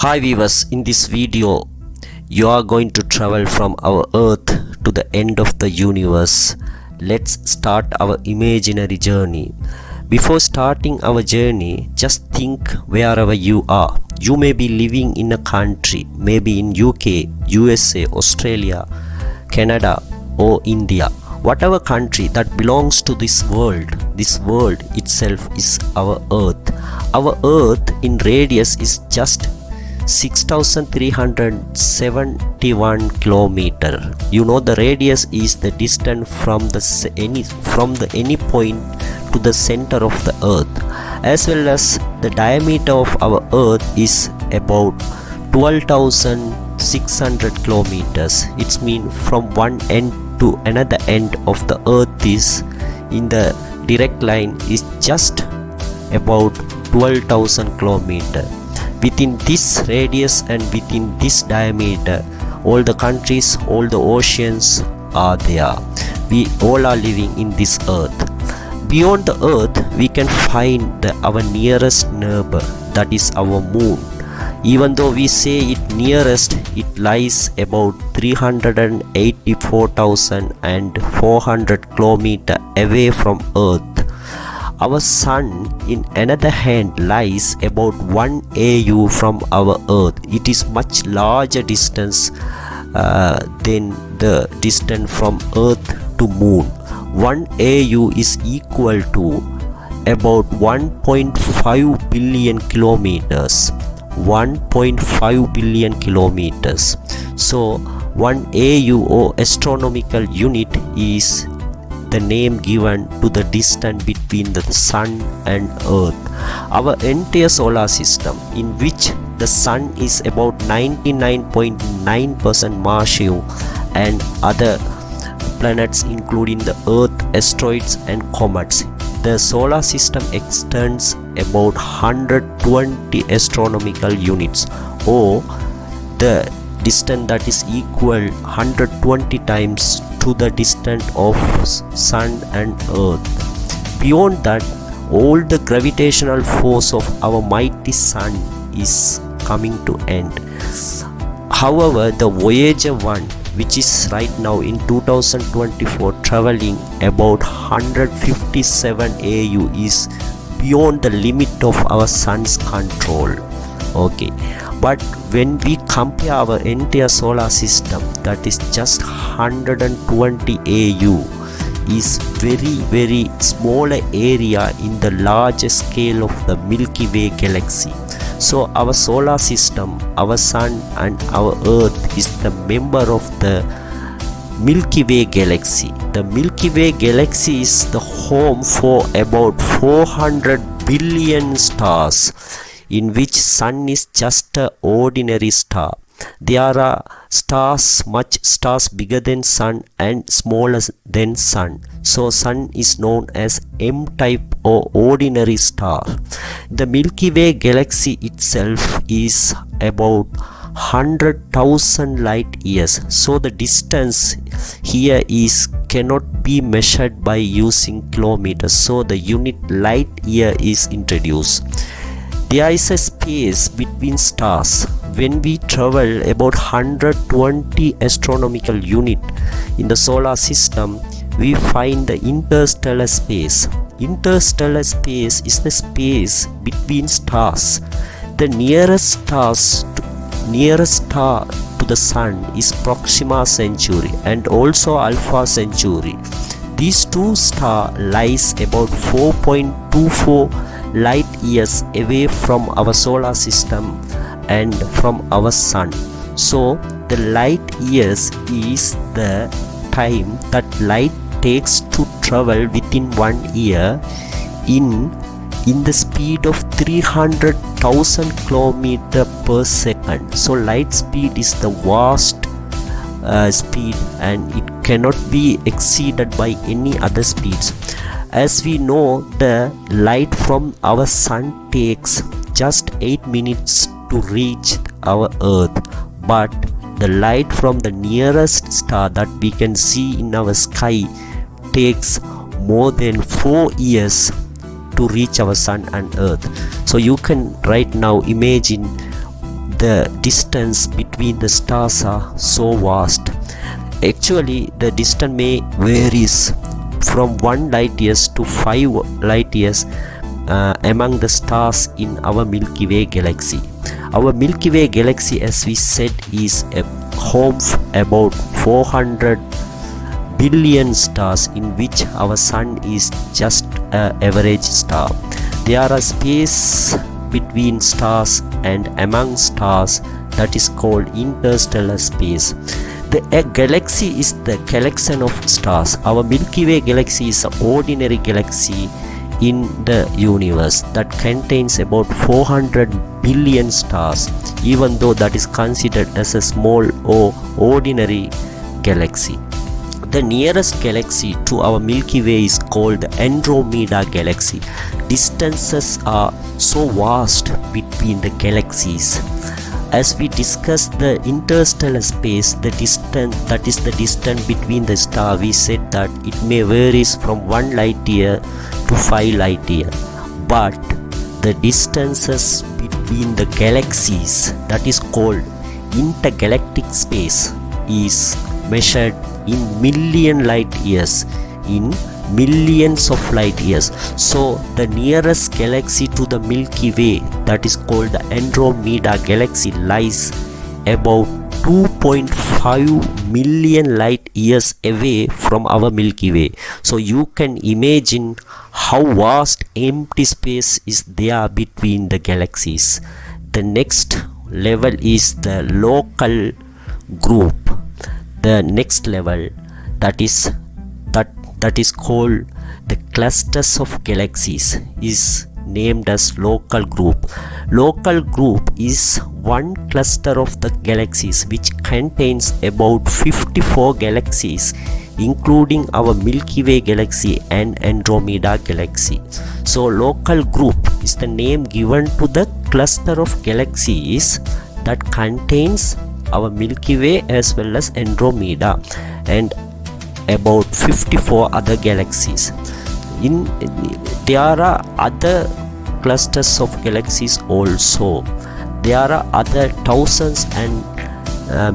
Hi viewers, in this video you are going to travel from our earth to the end of the universe. Let's start our imaginary journey. Before starting our journey, just think wherever you are. You may be living in a country, maybe in UK, USA, Australia, Canada or India. Whatever country that belongs to this world itself is our earth. Our earth in radius is just 6,371 kilometer. You know, the radius is the distance from any point to the center of the earth, as well as the diameter of our earth is about 12,600 kilometers. It means from one end to another end of the earth is in the direct line is just about 12,000 kilometers. Within this radius and within this diameter, all the countries, all the oceans are there. We all are living in this earth. Beyond the earth, we can find our nearest neighbor, that is our moon. Even though we say it nearest, it lies about 384,400 kilometers away from earth. Our sun, in another hand, lies about 1 AU from our earth. It is much larger distance than the distance from earth to moon. 1 AU is equal to about 1.5 billion kilometers. 1.5 billion kilometers. So 1 AU or astronomical unit is the name given to the distance between the sun and earth. Our entire solar system, in which the sun is about 99.9% massive, and other planets including the earth, asteroids and comets, the solar system extends about 120 astronomical units, or the distance that is equal 120 times to the distance of sun and earth. Beyond that, all the gravitational force of our mighty sun is coming to end. However, the Voyager 1, which is right now in 2024 traveling about 157 AU, is beyond the limit of our sun's control. Okay, but when we compare our entire solar system, that is just 120 AU, is very smaller area in the larger scale of the Milky Way galaxy. So our solar system, our sun and our earth is the member of the Milky Way galaxy. The Milky Way galaxy is the home for about 400 billion stars, in which sun is just an ordinary star. There are stars bigger than sun and smaller than sun. So sun is known as M-type or ordinary star. The Milky Way galaxy itself is about 100,000 light years. So the distance here cannot be measured by using kilometers. So the unit light year is introduced. There is a space between stars. When we travel about 120 astronomical units in the solar system, we find the interstellar space. Interstellar space is the space between stars. The nearest star to the sun is Proxima Centauri and also Alpha Centauri. These two stars lies about 4.24 light years away from our solar system and from our sun. So the light years is the time that light takes to travel within 1 year in the speed of 300,000 km per second. So light speed is the vast speed, and it cannot be exceeded by any other speeds. As we know, the light from our sun takes just 8 minutes to reach our earth, but the light from the nearest star that we can see in our sky takes more than 4 years to reach our sun and earth. So you can right now imagine the distance between the stars are so vast. Actually, the distance may varies from 1 light years to 5 light years among the stars in our Milky Way galaxy. Our Milky Way galaxy, as we said, is a home about 400 billion stars, in which our sun is just an average star. There are space between stars and among stars that is called interstellar space. A galaxy is the collection of stars. Our Milky Way galaxy is an ordinary galaxy in the universe that contains about 400 billion stars, even though that is considered as a small or ordinary galaxy. The nearest galaxy to our Milky Way is called the Andromeda galaxy. Distances are so vast between the galaxies. As we discussed the interstellar space, the distance, that is the distance between the stars, we said that it may varies from 1 light year to 5 light year. But the distances between the galaxies, that is called intergalactic space, is measured in million light years, in millions of light years. So the nearest galaxy to the Milky Way, that is called the Andromeda galaxy, lies about 2.5 million light years away from our Milky Way. So you can imagine how vast empty space is there between the galaxies. The next level is the local group. The next level, that is called the clusters of galaxies, is named as local group. Local group is one cluster of the galaxies which contains about 54 galaxies, including our Milky Way galaxy and Andromeda galaxy. So local group is the name given to the cluster of galaxies that contains our Milky Way as well as Andromeda and about 54 other galaxies. There are other clusters of galaxies also. There are other thousands and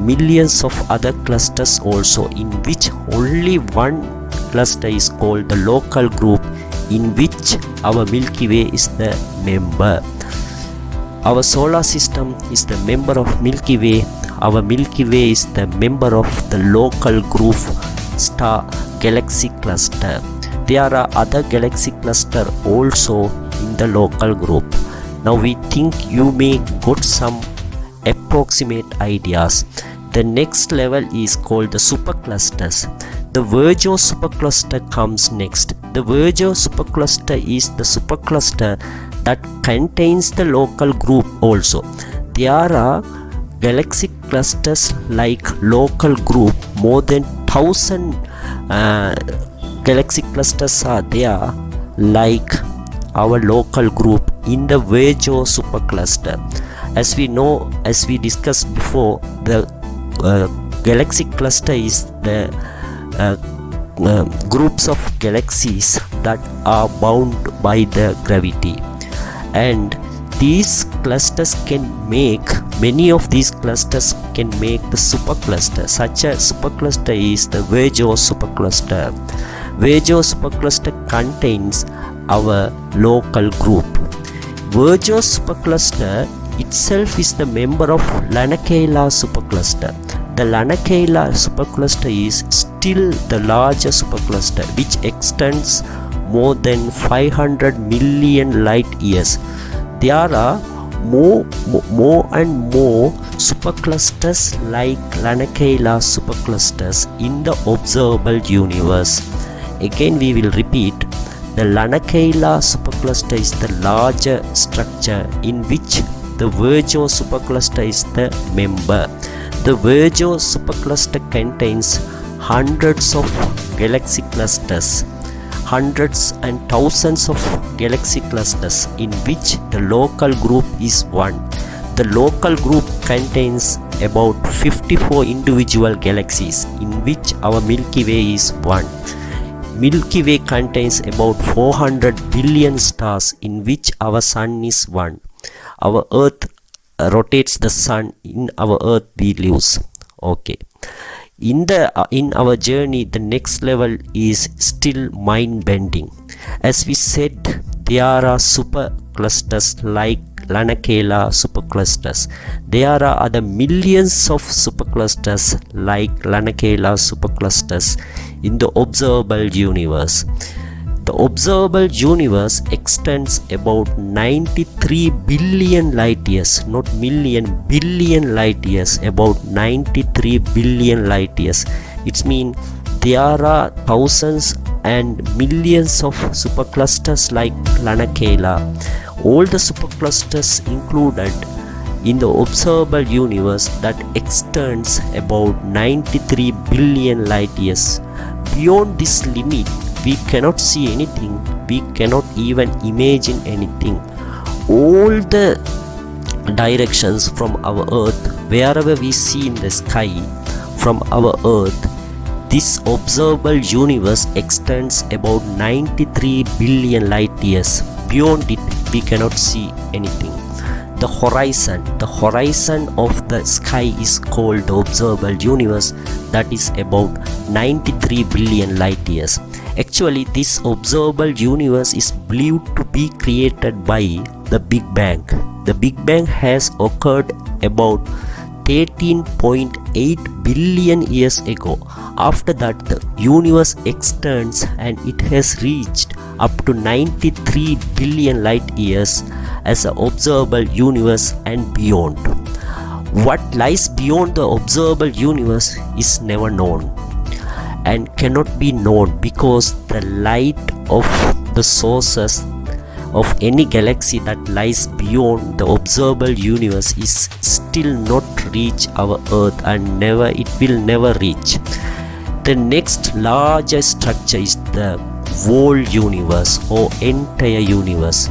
millions of other clusters also, in which only one cluster is called the local group, in which our Milky Way is the member. Our solar system is the member of Milky Way. Our Milky Way is the member of the local group star galaxy cluster. There are other galaxy cluster also in the local group. Now we think you may got some approximate ideas. The next level is called the superclusters. The Virgo supercluster comes next. The Virgo supercluster is the supercluster that contains the local group also. There are galaxy clusters like local group. More than 1000 galaxy clusters are there like our local group in the Virgo supercluster. As we know, as we discussed before, the galaxy cluster is the groups of galaxies that are bound by the gravity, and these clusters can make, many of these clusters can make the supercluster. Such a supercluster is the Virgo supercluster. Virgo supercluster contains our local group. Virgo supercluster itself is the member of Lanakeila supercluster. The Lanakeila supercluster is still the largest supercluster, which extends more than 500 million light years. There are more and more superclusters like Lanakeila superclusters in the observable universe. Again we will repeat, the Lanakeila supercluster is the larger structure in which the Virgo supercluster is the member. The Virgo supercluster contains hundreds of galaxy clusters, hundreds and thousands of galaxy clusters, in which the local group is one. The local group contains about 54 individual galaxies, in which our Milky Way is one. Milky Way contains about 400 billion stars, in which our sun is one. Our Earth rotates the sun in our earth we live. Okay, in our journey the next level is still mind bending. As we said, there are super clusters like Lanakela superclusters. There are other millions of superclusters like Lanakela superclusters in the observable universe. The observable universe extends about 93 billion light years, not million, billion light years, about 93 billion light years. It means there are thousands and millions of superclusters like Lanakela. All the superclusters included in the observable universe that extends about 93 billion light years. Beyond this limit, we cannot see anything, we cannot even imagine anything. All the directions from our earth, wherever we see in the sky from our earth, this observable universe extends about 93 billion light years. Beyond it, we cannot see anything. The horizon of the sky is called the observable universe, that is about 93 billion light years. Actually, this observable universe is believed to be created by the Big Bang. The Big Bang has occurred about 13.8 billion years ago. After that, the universe extends and it has reached up to 93 billion light years as an observable universe and beyond. What lies beyond the observable universe is never known and cannot be known, because the light of the sources of any galaxy that lies beyond the observable universe is still not reach our earth, and it will never reach. The next largest structure is the whole universe or entire universe.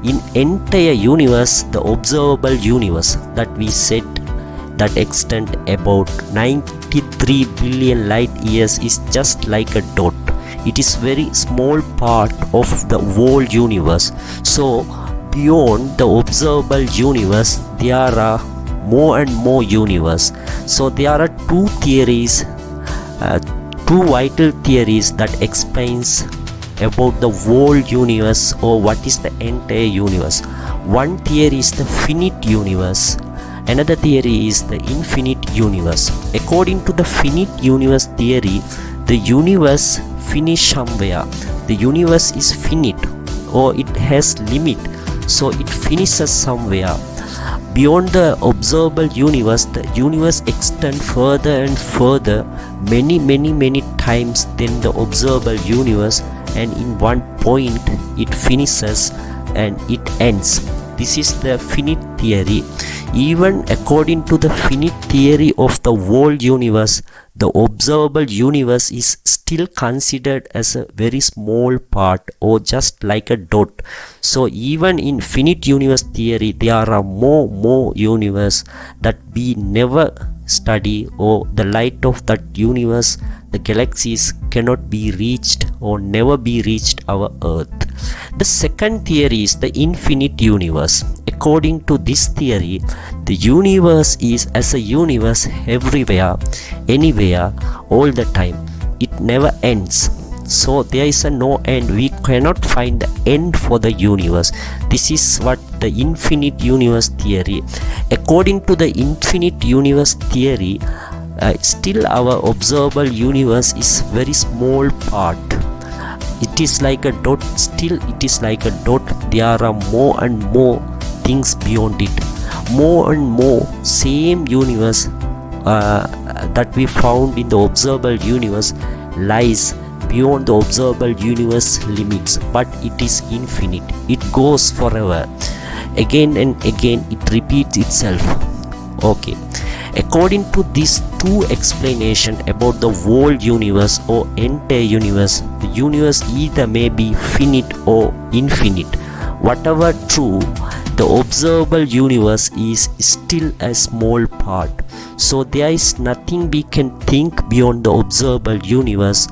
In entire universe, the observable universe that we said that extend about 93 billion light years is just like a dot. It is very small part of the whole universe. So beyond the observable universe, there are more and more universe. So there are two vital theories that explains about the whole universe or what is the entire universe. One theory is the finite universe. Another theory is the infinite universe. According to the finite universe theory, the universe finish somewhere. The universe is finite or it has limit, so it finishes somewhere. Beyond the observable universe, the universe extends further and further, many times than the observable universe, and in one point it finishes and it ends. This is the finite theory. Even according to the finite theory of the whole universe, the observable universe is still considered as a very small part or just like a dot. So even in finite universe theory, there are more universe that we never study, or the light of that universe, the galaxies, cannot be reached or never be reached our earth. The second theory is the infinite universe. According to this theory, the universe is as a universe everywhere, anywhere, all the time. It never ends. So there is a no end. We cannot find the end for the universe. This is what the infinite universe theory. According to the infinite universe theory, still our observable universe is very small part. It is like a dot. Still it is like a dot. There are more and more things beyond it. More and more same universe that we found in the observable universe lies beyond the observable universe limits, but it is infinite. It goes forever. Again and again it repeats itself. Okay. According to these two explanations about the whole universe or entire universe, the universe either may be finite or infinite. Whatever true, the observable universe is still a small part. So there is nothing we can think beyond the observable universe.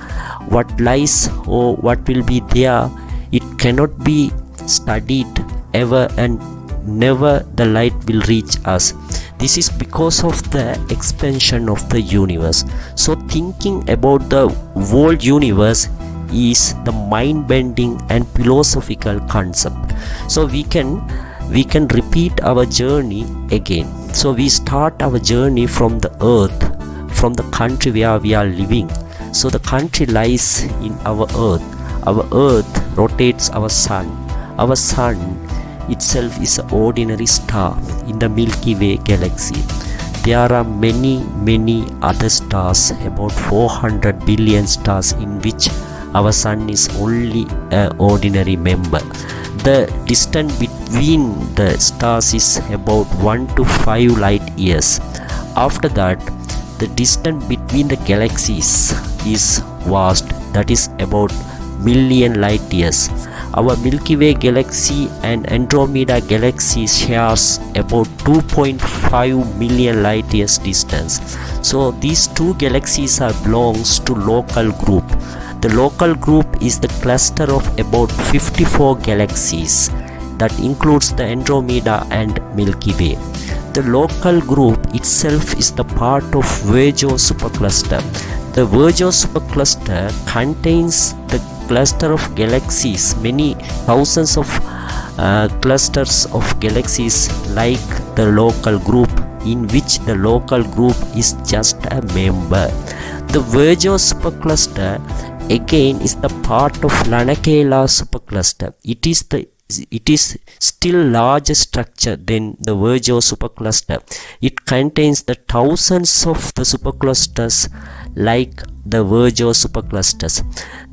What lies or what will be there, it cannot be studied ever, and never the light will reach us. This is because of the expansion of the universe. So thinking about the whole universe is the mind-bending and philosophical concept. So we can repeat our journey again. So we start our journey from the earth, from the country where we are living. So the country lies in our earth. Our earth rotates our sun. Our sun itself is an ordinary star in the Milky Way galaxy. There are many other stars, about 400 billion stars, in which our sun is only an ordinary member. The distance between the stars is about 1 to 5 light years. After that, the distance between the galaxies is vast, that is about million light years. Our Milky Way galaxy and Andromeda galaxy shares about 2.5 million light years distance. So these two galaxies belongs to local group. The local group is the cluster of about 54 galaxies that includes the Andromeda and Milky Way. The local group itself is the part of Virgo supercluster. The Virgo supercluster contains the cluster of galaxies, many thousands of clusters of galaxies like the local group, in which the local group is just a member. The Virgo supercluster again is the part of Lanakela supercluster. It is still larger structure than the Virgo supercluster. It contains the thousands of the superclusters like the Virgo superclusters.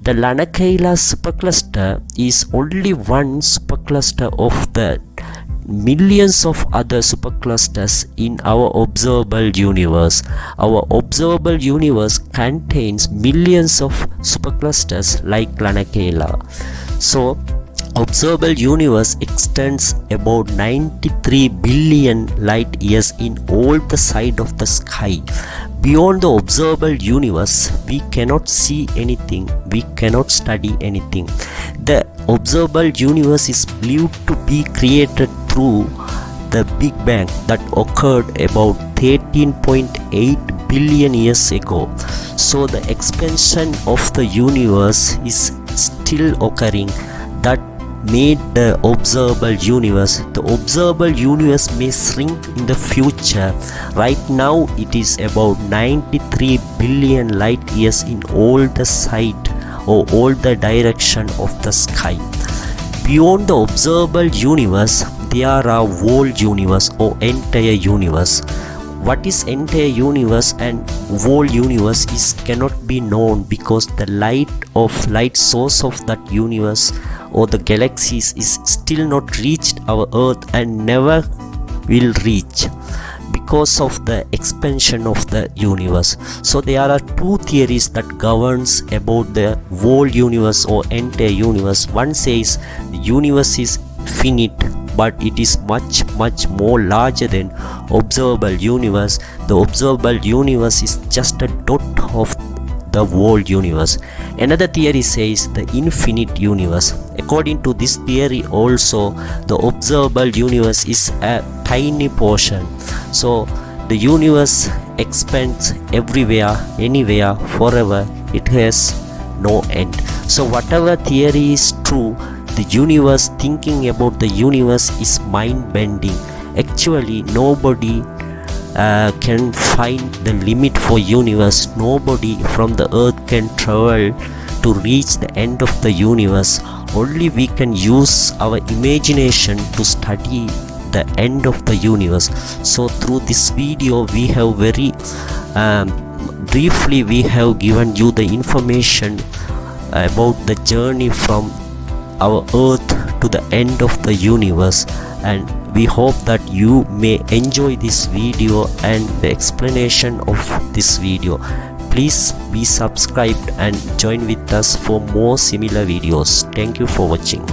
The Lanakela supercluster is only one supercluster of the millions of other superclusters in our observable universe. Our observable universe contains millions of superclusters like Lanakela. So observable universe extends about 93 billion light years in all the side of the sky. Beyond the observable universe, we cannot see anything, we cannot study anything. The observable universe is believed to be created through the Big Bang that occurred about 13.8 billion years ago. So the expansion of the universe is still occurring, that made the observable universe. The observable universe may shrink in the future. Right now it is about 93 billion light years in all the side or all the direction of the sky. Beyond the observable universe, there are whole universe or entire universe. What is entire universe and whole universe is cannot be known, because the light source of that universe or the galaxies is still not reached our earth and never will reach because of the expansion of the universe. So there are two theories that governs about the whole universe or entire universe. One says the universe is finite, but it is much more larger than observable universe. The observable universe is just a dot of the whole universe. Another theory says the infinite universe. According to this theory also, the observable universe is a tiny portion. So the universe expands everywhere, anywhere, forever. It has no end. So whatever theory is true, the universe, thinking about the universe is mind-bending. Actually, nobody can find the limit for universe. Nobody from the earth can travel to reach the end of the universe. Only we can use our imagination to study the end of the universe. So through this video we have very briefly we have given you the information about the journey from our earth to the end of the universe, and we hope that you may enjoy this video and the explanation of this video. Please be subscribed and join with us for more similar videos. Thank you for watching.